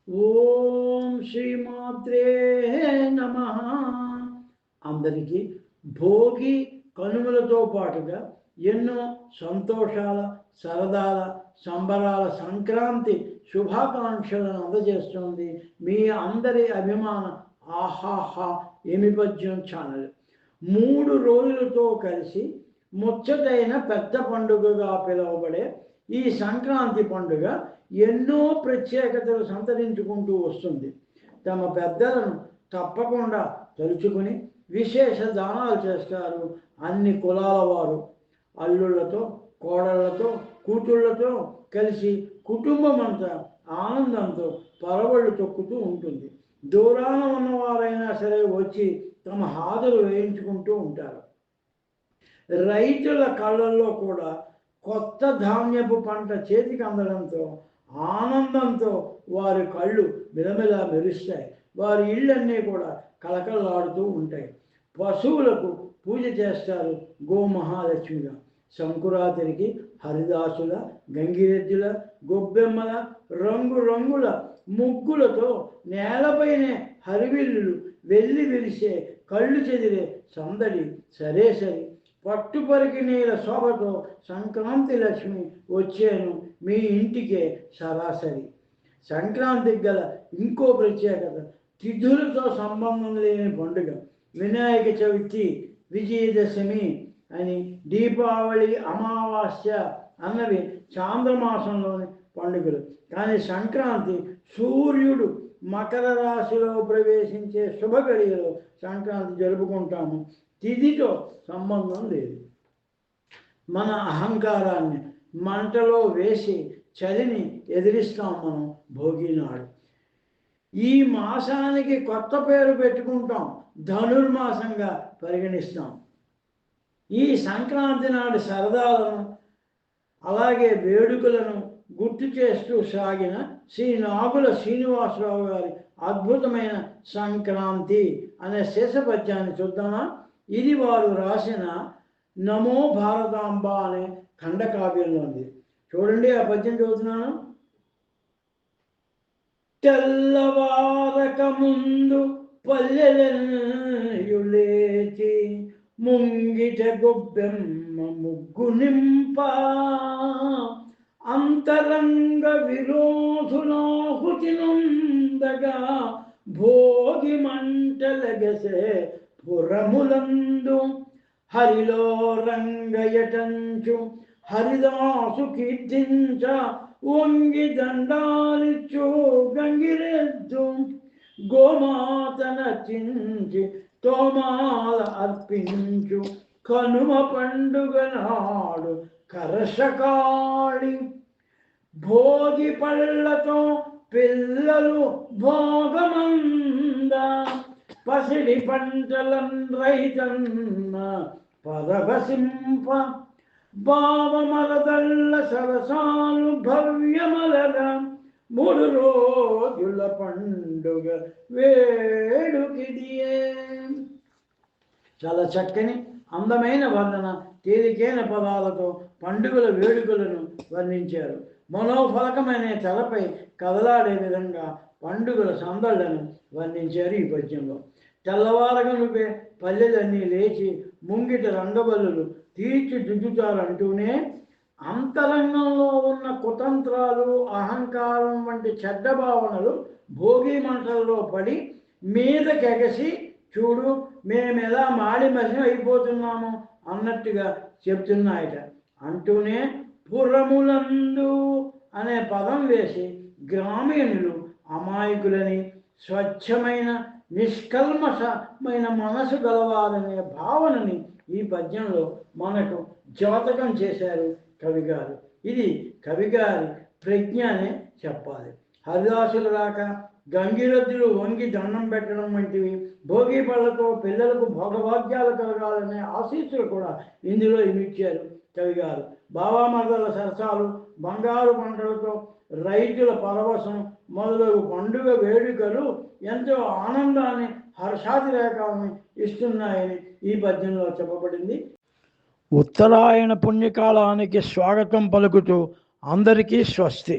ఓం శ్రీమాత్రే నమః. అందరికీ భోగి కనుమలతో పాటుగా ఎన్నో సంతోషాల, సరదాల, సంబరాల సంక్రాంతి శుభాకాంక్షలను అందజేస్తుంది మీ అందరి అభిమాన ఆహాహా ఏమి పద్యం ఛానల్. 3 రోజులతో కలిసి ముచ్చటైన పెద్ద పండుగగా పిలువబడే ఈ సంక్రాంతి పండుగ ఎన్నో ప్రత్యేకతలు సంతరించుకుంటూ వస్తుంది. తమ పెద్దలను తప్పకుండా తలుచుకుని విశేష దానాలు చేస్తారు అన్ని కులాల వారు. అల్లుళ్ళతో, కోడళ్లతో, కూతుళ్లతో కలిసి కుటుంబం అంతా ఆనందంతో పరవళ్ళు తొక్కుతూ ఉంటుంది. దూరాన ఉన్నవారైనా సరే వచ్చి తమ హాజరు వేయించుకుంటూ ఉంటారు. రైతుల కళ్ళల్లో కూడా కొత్త ధాన్యపు పంట చేతికి అందడంతో ఆనందంతో వారి కళ్ళు మిలమిలా మెరుస్తాయి. వారి ఇళ్ళన్నీ కూడా కళకళలాడుతూ ఉంటాయి. పశువులకు పూజ చేస్తారు గోమహాలక్ష్మిగా. సంకురాతిరికి హరిదాసుల, గంగిరెద్దుల, గొబ్బెమ్మల, రంగురంగుల ముగ్గులతో నేలపైనే హరివిల్లులు వెళ్ళి విరిసే కళ్ళు చెదిరే సందడి సరే సరి. పట్టుపరికి నీల శోభతో సంక్రాంతి లక్ష్మి వచ్చేను మీ ఇంటికే సరాసరి. సంక్రాంతికి గల ఇంకో ప్రత్యేకత తిథులతో సంబంధం లేని పండుగ. వినాయక చవితి, విజయదశమి అని, దీపావళి, అమావాస్య అన్నవి చాంద్రమాసంలోని పండుగలు. కానీ సంక్రాంతి సూర్యుడు మకర రాశిలో ప్రవేశించే శుభగడియలో సంక్రాంతి జరుపుకుంటాము. తిథితో సంబంధం లేదు. మన అహంకారాన్ని మంటలో వేసి చలిని ఎదిరిస్తాం మనం భోగి నాడు. ఈ మాసానికి కొత్త పేరు పెట్టుకుంటాం, ధనుర్మాసంగా పరిగణిస్తాం. ఈ సంక్రాంతి నాటి సరదాలను అలాగే వేడుకలను గుర్తు చేస్తూ సాగిన శ్రీ నాగుల శ్రీనివాసరావు గారి అద్భుతమైన సంక్రాంతి అనే శేషపద్యాన్ని చూద్దామా? ఇది వారు రాసిన నమో భారతాంబ అనే ఖండకావ్యంలో ఉంది. చూడండి, ఆ పద్యం చదువుతున్నాను. తెల్లవారక ముందు పల్లెలెయులేచి ముంగిట గొబ్బెమ్మ ముగ్గు నింప అంతరంగ విరోధులాహుతి నొందగా భోగి మంటలగసే పురములందు హరిలో రంగయటంచు హరిదాసు కీర్తించ వంగి దండాలిచ్చు గంగిరెద్దు గోమాతన చించి తోమాల అర్పించు కనుమ పండుగ నాడు కరషకాళి భోగి పళ్ళతో పిల్లలు భోగమంద పసిడి పంటలన్ రైతన్న పరవశింప భావమలదల్ల సరసాలు భవ్యమలగా 3 రోజుల పండుగ వేడుకిదియే. చాలా చక్కని అందమైన వర్ణన, తేలికైన పదాలతో పండుగల వేడుకలను వర్ణించారు. మనోఫలకమైన తెరపై కదలాడే విధంగా పండుగల సందళ్లను వర్ణించారు ఈ పద్యంలో. తెల్లవారగనుపే పల్లెలన్నీ లేచి ముంగిట రంగబల్లులు తీర్చిదిద్దుతారంటూనే అంతరంగంలో ఉన్న కుతంత్రాలు, అహంకారం వంటి చెడ్డ భావనలు భోగి మంటల్లో పడి మీదకెగసి చూడు మేమెలా మాడి మసిం అయిపోతున్నాము అన్నట్టుగా చెప్తున్నాయట. అంటూనే పురములందు అనే పదం వేసి గ్రామీణులు అమాయకులని, స్వచ్ఛమైన నిష్కల్మషమైన మనసు గలవారనే భావనని ఈ పద్యంలో మనకు ద్యోతకం చేశారు కవిగారు. ఇది కవిగారి ప్రజ్ఞ అనే చెప్పాలి. హరిదాసులు రాక గంగిరెద్దులు వంగి దండం పెట్టడం వంటివి, భోగి పళ్ళతో పిల్లలకు భోగభాగ్యాలు కలగాలనే ఆశీస్సులు కూడా ఇందులో ఇమిచ్చారు కవిగారు. బావామర్దల సరసాలు, బంగారు పంటలతో రైతుల పరవశం మొదలగు పండుగ వేడుకలు ఎంతో ఆనందాన్ని, హర్షాతిరేకాలను ఇస్తున్నాయని ఈ పద్యంలో చెప్పబడింది. ఉత్తరాయణ పుణ్యకాలానికి స్వాగతం పలుకుతూ అందరికీ స్వస్తి.